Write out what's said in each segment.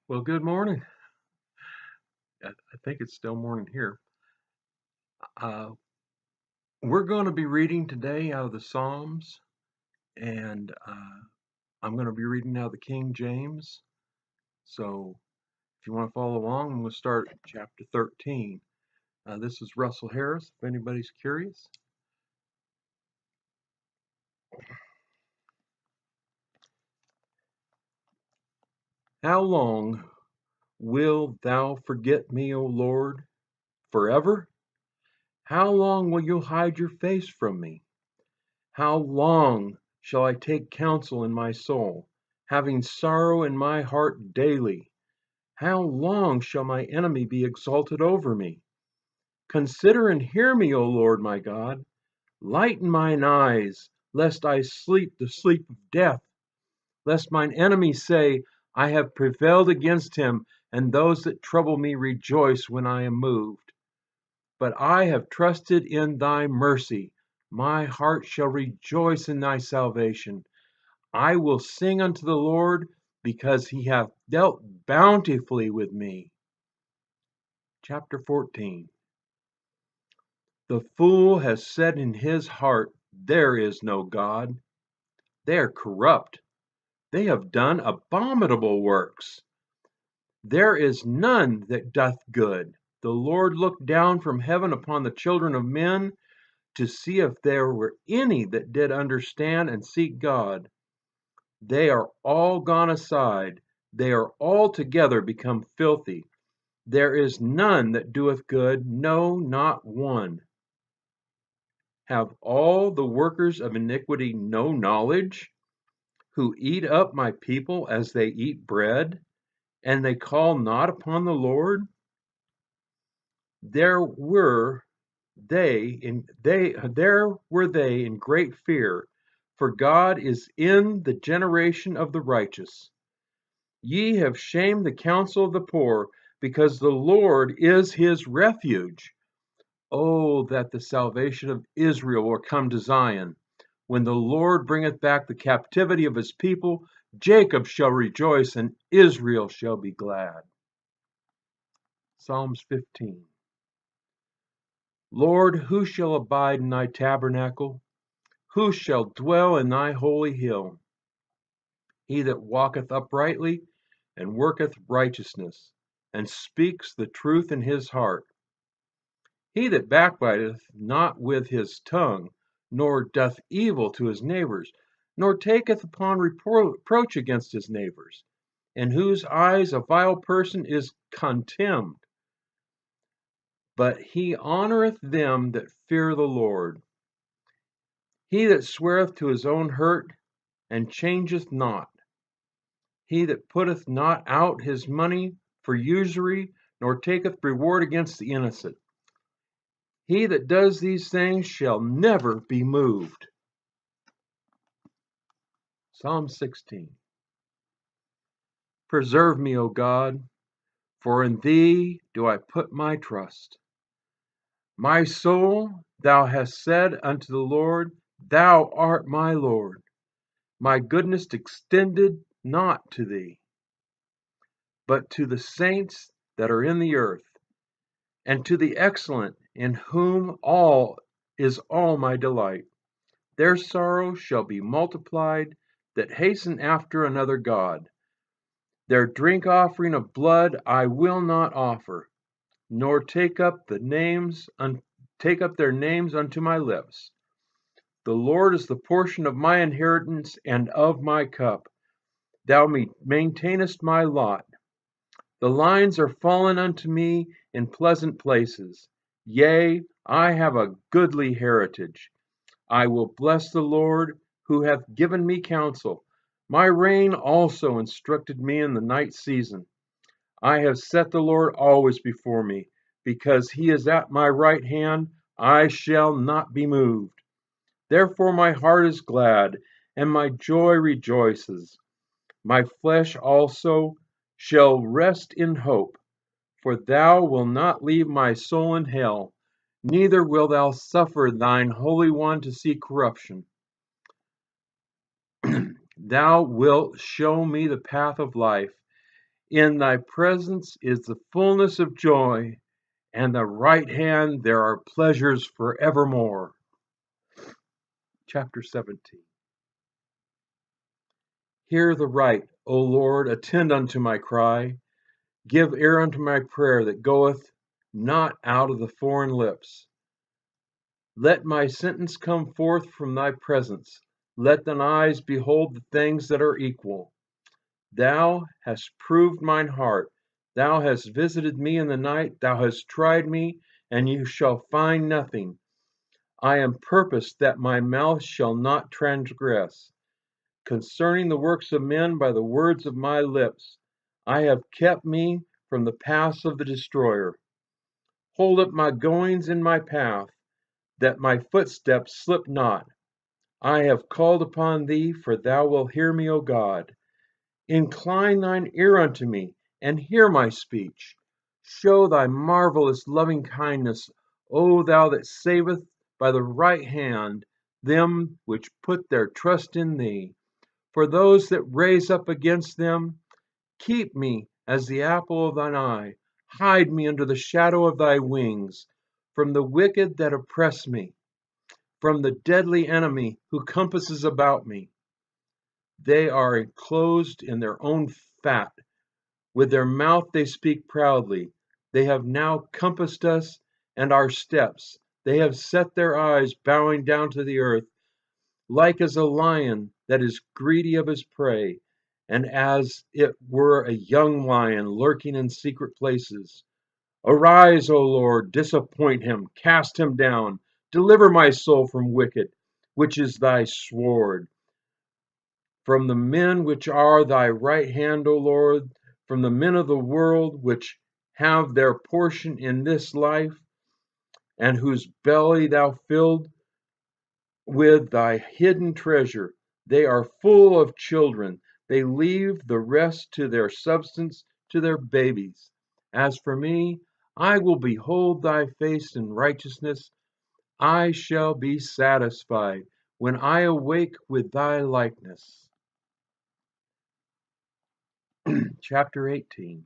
Well, good morning. I think it's still morning here. Uh, we're going to be reading today out of the Psalms, and I'm going to be reading out of the King James. So if you want to follow along, I'm going to start at chapter 13. This is Russell Harris, if anybody's curious. How long will thou forget me, O Lord? Forever? How long will you hide your face from me? How long shall I take counsel in my soul, having sorrow in my heart daily? How long shall my enemy be exalted over me? Consider and hear me, O Lord my God. Lighten mine eyes, lest I sleep the sleep of death, lest mine enemies say, I have prevailed against him, and those that trouble me rejoice when I am moved. But I have trusted in thy mercy. My heart shall rejoice in thy salvation. I will sing unto the Lord, because he hath dealt bountifully with me. Chapter 14. The fool has said in his heart, There is no God. They are corrupt. They have done abominable works. There is none that doth good. The Lord looked down from heaven upon the children of men to see if there were any that did understand and seek God. They are all gone aside. They are altogether become filthy. There is none that doeth good, no, not one. Have all the workers of iniquity no knowledge, who eat up my people as they eat bread, and they call not upon the Lord? There were they in great fear, for God is in the generation of the righteous. Ye have shamed the counsel of the poor, because the Lord is his refuge. Oh, that the salvation of Israel will come to Zion. When the Lord bringeth back the captivity of his people, Jacob shall rejoice, and Israel shall be glad. Psalms 15. Lord, who shall abide in thy tabernacle? Who shall dwell in thy holy hill? He that walketh uprightly, and worketh righteousness, and speaks the truth in his heart. He that backbiteth not with his tongue, nor doth evil to his neighbors, nor taketh upon reproach against his neighbors, in whose eyes a vile person is contemned. But he honoureth them that fear the Lord. He that sweareth to his own hurt, and changeth not. He that putteth not out his money for usury, nor taketh reward against the innocent. He that does these things shall never be moved. Psalm 16. Preserve me, O God, for in thee do I put my trust. My soul, thou hast said unto the Lord, Thou art my Lord. My goodness extended not to thee, but to the saints that are in the earth, and to the excellent, in whom is all my delight. Their sorrow shall be multiplied, that hasten after another God. Their drink offering of blood I will not offer, nor take up their names unto my lips. The Lord is the portion of my inheritance and of my cup. Thou maintainest my lot. The lines are fallen unto me in pleasant places. Yea, I have a goodly heritage. I will bless the Lord, who hath given me counsel. My reign also instructed me in the night season. I have set the Lord always before me. Because he is at my right hand, I shall not be moved. Therefore my heart is glad, and my joy rejoices. My flesh also shall rest in hope. For thou wilt not leave my soul in hell, neither wilt thou suffer thine Holy One to see corruption. Thou wilt show me the path of life. In thy presence is the fullness of joy, and the right hand there are pleasures forevermore. Chapter 17. Hear the right, O Lord, attend unto my cry. Give ear unto my prayer that goeth not out of the foreign lips. Let my sentence come forth from thy presence. Let thine eyes behold the things that are equal. Thou hast proved mine heart. Thou hast visited me in the night. Thou hast tried me, and you shall find nothing. I am purposed that my mouth shall not transgress. Concerning the works of men by the words of my lips, I have kept me from the paths of the destroyer. Hold up my goings in my path, that my footsteps slip not. I have called upon thee, for thou wilt hear me, O God. Incline thine ear unto me, and hear my speech. Show thy marvelous loving kindness, O thou that saveth by the right hand them which put their trust in thee. For those that raise up against them, keep me as the apple of thine eye. Hide me under the shadow of thy wings, from the wicked that oppress me, from the deadly enemy who compasses about me. They are enclosed in their own fat. With their mouth they speak proudly. They have now compassed us and our steps. They have set their eyes bowing down to the earth, like as a lion that is greedy of his prey, and as it were a young lion lurking in secret places. Arise, O Lord, disappoint him, cast him down, deliver my soul from wicked, which is thy sword. From the men which are thy right hand, O Lord, from the men of the world which have their portion in this life, and whose belly thou filled with thy hidden treasure. They are full of children. They leave the rest to their substance, to their babies. As for me, I will behold thy face in righteousness. I shall be satisfied when I awake with thy likeness. Chapter 18.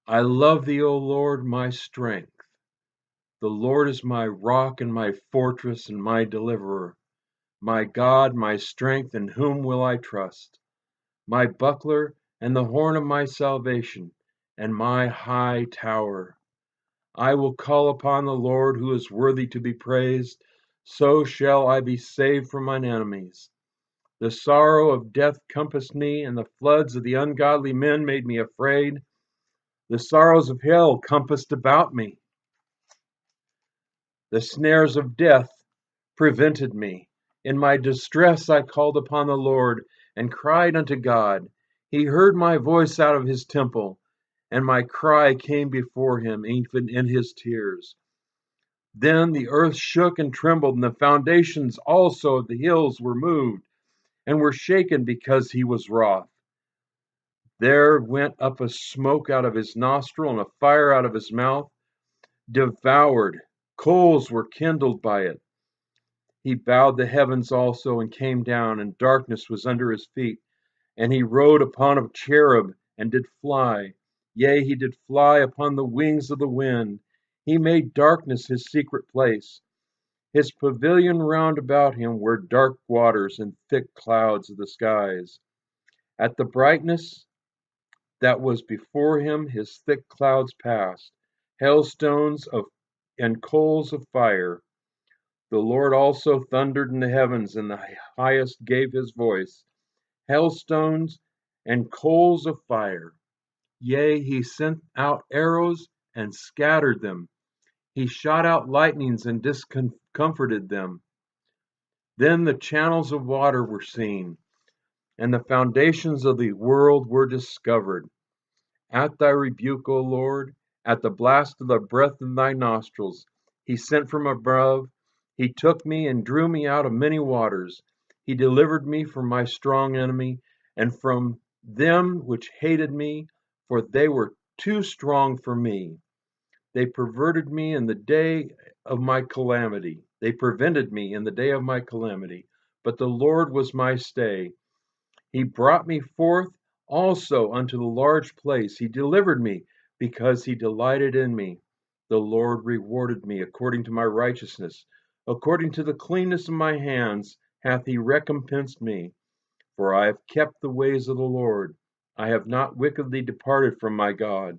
I love thee, O Lord, my strength. The Lord is my rock and my fortress and my deliverer. My God, my strength, in whom will I trust? My buckler and the horn of my salvation, and my high tower. I will call upon the Lord, who is worthy to be praised. So shall I be saved from mine enemies. The sorrow of death compassed me, and the floods of the ungodly men made me afraid. The sorrows of hell compassed about me. The snares of death prevented me. In my distress I called upon the Lord and cried unto God. He heard my voice out of his temple, and my cry came before him, even in his tears. Then the earth shook and trembled, and the foundations also of the hills were moved, and were shaken because he was wroth. There went up a smoke out of his nostril, and a fire out of his mouth, devoured. Coals were kindled by it. He bowed the heavens also, and came down, and darkness was under his feet. And he rode upon a cherub, and did fly. Yea, he did fly upon the wings of the wind. He made darkness his secret place. His pavilion round about him were dark waters and thick clouds of the skies. At the brightness that was before him, his thick clouds passed, hailstones of and coals of fire. The Lord also thundered in the heavens, and the highest gave his voice, hailstones and coals of fire. Yea, he sent out arrows and scattered them. He shot out lightnings and discomforted them. Then the channels of water were seen, and the foundations of the world were discovered. At thy rebuke, O Lord, at the blast of the breath in thy nostrils, he sent from above. He took me and drew me out of many waters. He delivered me from my strong enemy and from them which hated me, for they were too strong for me. They perverted me in the day of my calamity. They prevented me in the day of my calamity. But the Lord was my stay. He brought me forth also unto the large place. He delivered me, because he delighted in me. The Lord rewarded me according to my righteousness. According to the cleanness of my hands hath he recompensed me. For I have kept the ways of the Lord. I have not wickedly departed from my God.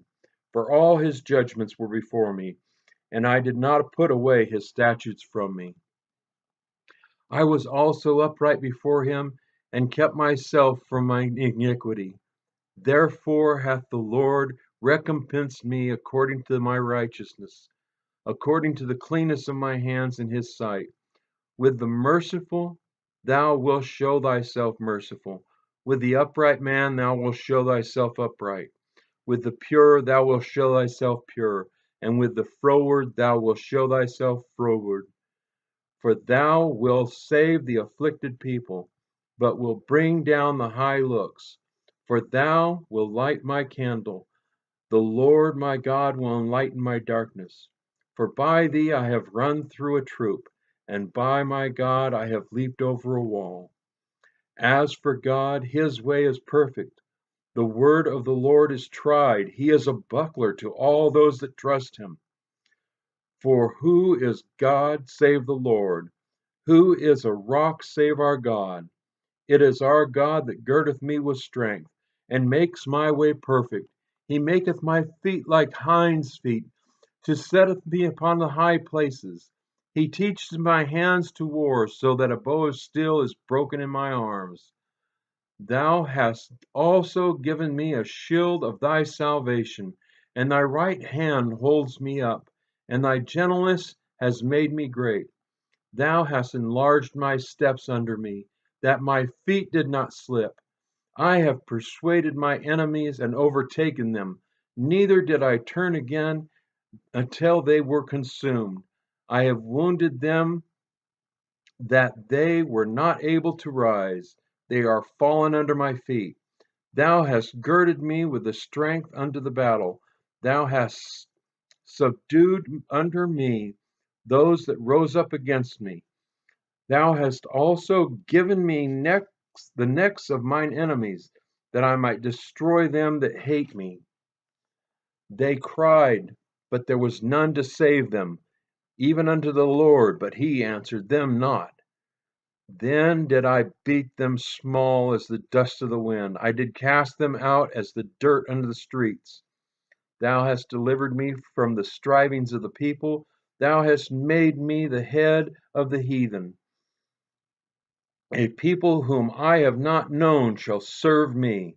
For all his judgments were before me, and I did not put away his statutes from me. I was also upright before him, and kept myself from my iniquity. Therefore hath the Lord recompensed me according to my righteousness, according to the cleanness of my hands in his sight. With the merciful thou wilt show thyself merciful. With the upright man thou wilt show thyself upright. With the pure thou wilt show thyself pure. And with the froward thou wilt show thyself froward. For thou wilt save the afflicted people, but wilt bring down the high looks. For thou wilt light my candle. The Lord my God will enlighten my darkness. For by thee I have run through a troop, and by my God I have leaped over a wall. As for God, his way is perfect. The word of the Lord is tried. He is a buckler to all those that trust him. For who is God save the Lord? Who is a rock save our God? It is our God that girdeth me with strength, and makes my way perfect. He maketh my feet like hinds' feet, to setteth me upon the high places. He teacheth my hands to war, so that a bow of steel is broken in my arms. Thou hast also given me a shield of thy salvation, and thy right hand holds me up, and thy gentleness has made me great. Thou hast enlarged my steps under me, that my feet did not slip. I have persuaded my enemies and overtaken them. Neither did I turn again until they were consumed. I have wounded them that they were not able to rise. They are fallen under my feet. Thou hast girded me with the strength unto the battle. Thou hast subdued under me those that rose up against me. Thou hast also given me the necks of mine enemies, that I might destroy them that hate me. They cried, but there was none to save them, even unto the Lord, but he answered them not. Then did I beat them small as the dust of the wind. I did cast them out as the dirt under the streets. Thou hast delivered me from the strivings of the people. Thou hast made me the head of the heathen. A people whom I have not known shall serve me.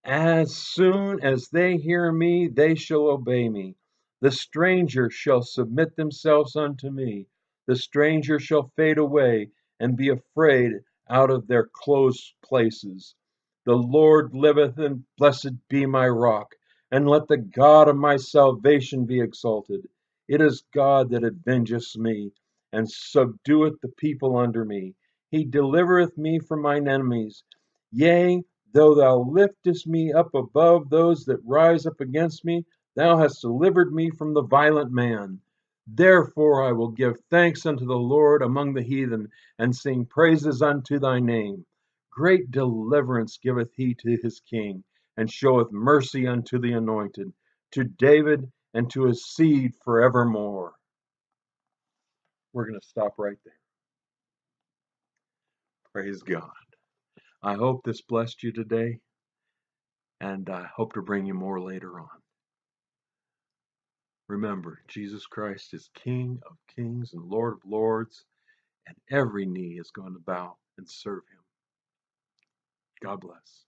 As soon as they hear me, they shall obey me. The stranger shall submit themselves unto me. The stranger shall fade away and be afraid out of their close places. The Lord liveth, and blessed be my rock, and let the God of my salvation be exalted. It is God that avengeth me, and subdueth the people under me. He delivereth me from mine enemies. Yea, though thou liftest me up above those that rise up against me, thou hast delivered me from the violent man. Therefore I will give thanks unto the Lord among the heathen, and sing praises unto thy name. Great deliverance giveth he to his king, and showeth mercy unto the anointed, to David and to his seed forevermore. We're going to stop right there. Praise God. I hope this blessed you today, and I hope to bring you more later on. Remember, Jesus Christ is King of kings and Lord of lords, and every knee is going to bow and serve him. God bless.